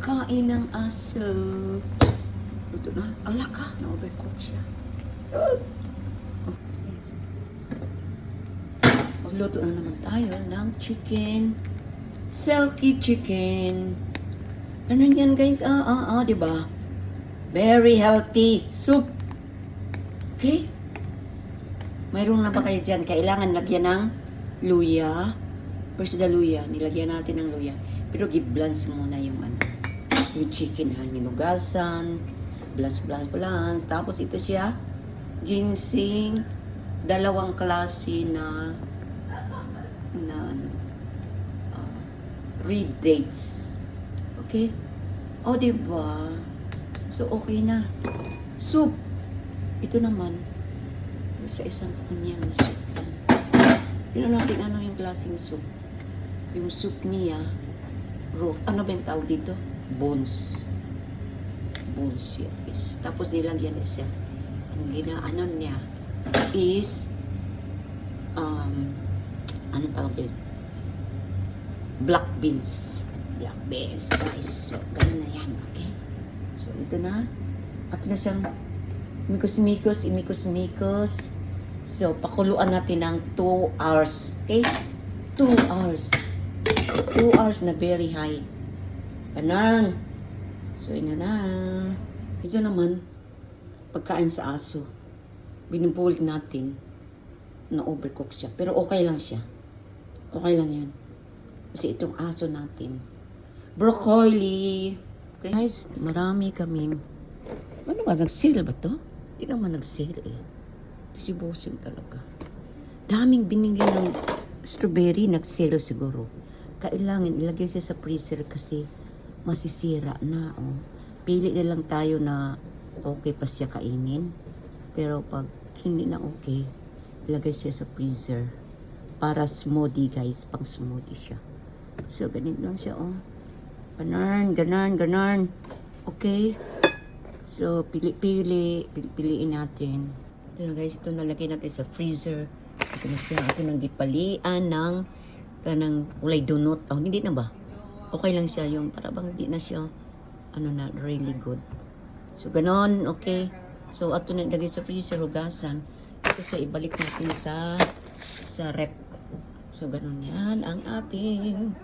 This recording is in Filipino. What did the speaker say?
Kain ng aso. Ito na. Ala ka. Na-overcook siya. Oh, yes. Magluto na naman tayo ng chicken. Silky chicken. Ganun yan guys. Diba? Very healthy soup. Okay? Mayroon na ba kayo dyan? Kailangan lagyan ng luya. First the luya. Nilagyan natin ng luya. Pero give-blance muna yung yung chicken ha. Minugasan. Blance. Tapos ito siya. Ginseng. Dalawang klase na red dates. Okay? O, diba? So, okay na. Soup. Ito naman. Sa isang kunyang na soup. Tignan natin ano yung klaseng soup. Yung soup niya, ano ba yung tawag dito? Bones. Bones yan is. Tapos nilagyan na siya. Ang ginaanon niya is ano tawag dito? Black beans. Black beans, guys. So, ganun na yan, okay? So, ito na. At na siyang imikos-mikos. So, pakuluan natin ng 2 hours. Okay? 2 hours. 2 hours na very high. Ganun. So, ina na. Ito naman, pagkain sa aso. Binubulit natin na overcook siya. Pero okay lang siya. Okay lang yan. Kasi itong aso natin. Broccoli. Okay. Guys, marami kaming. Ano ba? Nag-sale ba to? Hindi naman nag-sale eh. Si Bossing talaga. Daming binigyan ng strawberry. Nag-sale siguro. Kailangan ilagay siya sa freezer kasi masisira na. Oh. Pili na lang tayo na okay pa siya kainin. Pero pag hindi na okay, ilagay siya sa freezer. Para smoothie guys. Pang smoothie siya. So, ganito lang siya, oh. Ganon. Okay? So, piliin natin. Ito na guys, ito nalagay natin sa freezer. Ito na siya, ito nang gipalian ng kulay donut. Oh, hindi na ba? Okay lang siya yung, para bang hindi na siya, really good. So, ganon, okay? So, ito na ilagay sa freezer, hugasan. Ito sa ibalik natin sa rep. So, ganon yan ang ating